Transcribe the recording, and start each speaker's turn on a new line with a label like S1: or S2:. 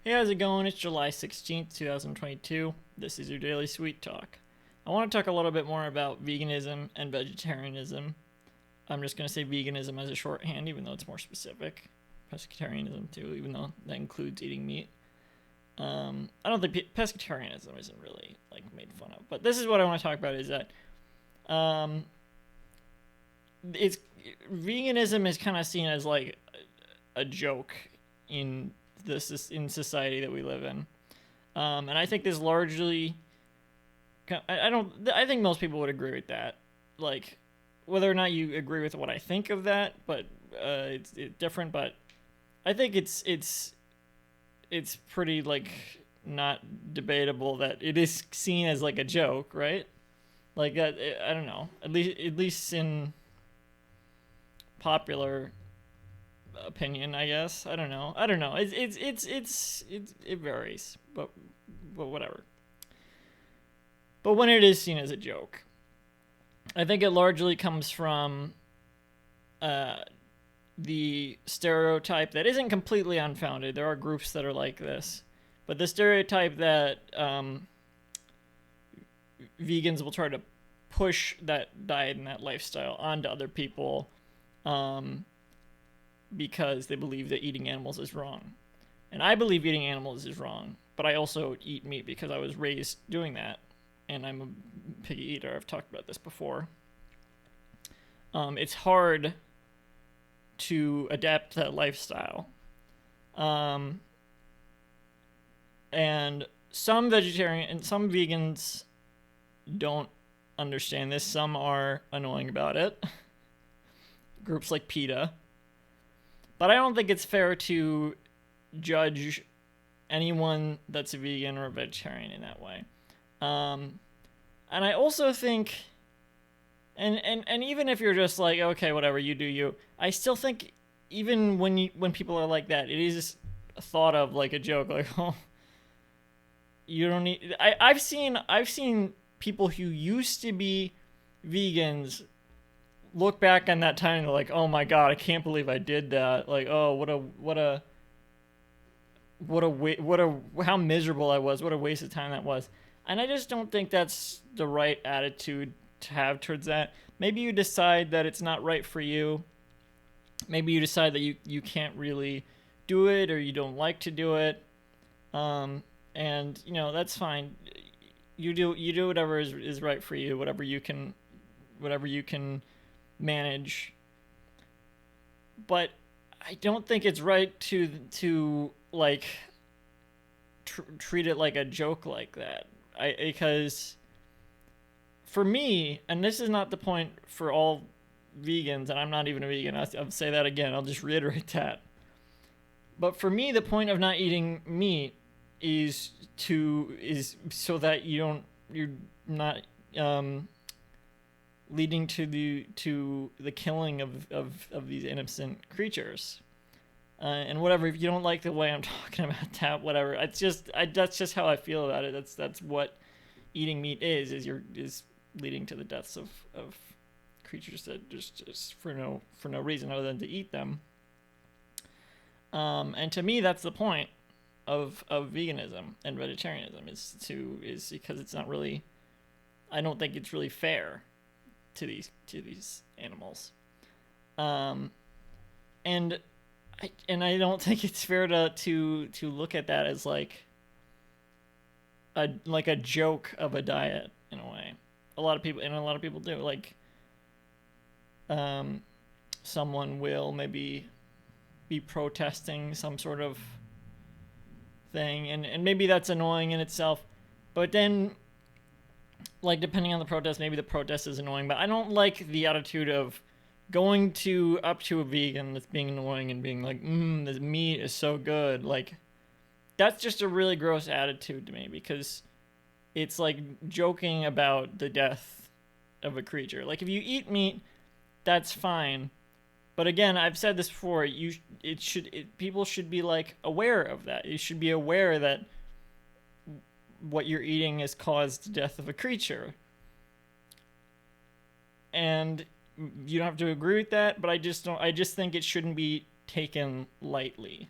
S1: Hey, how's it going? It's July 16th, 2022. This is your Daily Sweet Talk. I want to talk a little bit more about veganism and vegetarianism. I'm just going to say veganism as a shorthand, even though it's more specific. Pescatarianism, too, even though that includes eating meat. I don't think pescatarianism isn't really like made fun of, but this is what I want to talk about: is that um, it's veganism is kind of seen as like a joke in in society that we live in. And I think this largely, I don't, I think most people would agree with that. Like, whether or not you agree with what I think of that, but it's different. But I think it's pretty like not debatable that it is seen as like a joke, right? Like that, I don't know. At least in popular opinion, I guess. I don't know. I don't know. It varies, but whatever. But when it is seen as a joke, I think it largely comes from uh, the stereotype that isn't completely unfounded. There are groups that are like this, but the stereotype that vegans will try to push that diet and that lifestyle onto other people um, because they believe that eating animals is wrong. And I believe eating animals is wrong, but I also eat meat because I was raised doing that, and I'm a piggy eater. I've talked about this before. It's hard to adapt that lifestyle. Um, and some vegetarian and some vegans don't understand this. Some are annoying about it. Groups like PETA. But I don't think it's fair to judge anyone that's a vegan or a vegetarian in that way. Um, and I also think, and even if you're just like, okay, whatever, you do you, I still think even when people are like that, it is thought of like a joke, like, oh, you don't need. I've seen people who used to be vegans look back on that time and they're like, oh my god, I can't believe I did that. Like, oh, what a how miserable I was. What a waste of time that was. And I just don't think that's the right attitude to have towards that. Maybe you decide that it's not right for you. Maybe you decide that you can't really do it or you don't like to do it. Um, and that's fine. You do whatever is right for you, whatever you can manage. But I don't think it's right to like treat it like a joke like that. Because for me, and this is not the point for all vegans, and I'm not even a vegan. I'll say that again. I'll just reiterate that. But for me, the point of not eating meat is so that you're not um, leading to the killing of these innocent creatures. And whatever, if you don't like the way I'm talking about that, whatever. That's just how I feel about it. That's what eating meat is leading to the deaths of creatures that just for no reason other than to eat them. And to me, that's the point of veganism and vegetarianism is because it's not really. I don't think it's really fair to these animals. Um, and I don't think it's fair to look at that as like a joke of a diet in a way. A lot of people do, like um, someone will maybe be protesting some sort of thing, and maybe that's annoying in itself, but then like depending on the protest, maybe the protest is annoying, but I don't like the attitude of going to up to a vegan that's being annoying and being like, the meat is so good. Like that's just a really gross attitude to me because it's like joking about the death of a creature. Like if you eat meat, that's fine. But again, I've said this before. People should be like aware of that. You should be aware that what you're eating has caused the death of a creature. And you don't have to agree with that, but I just think it shouldn't be taken lightly.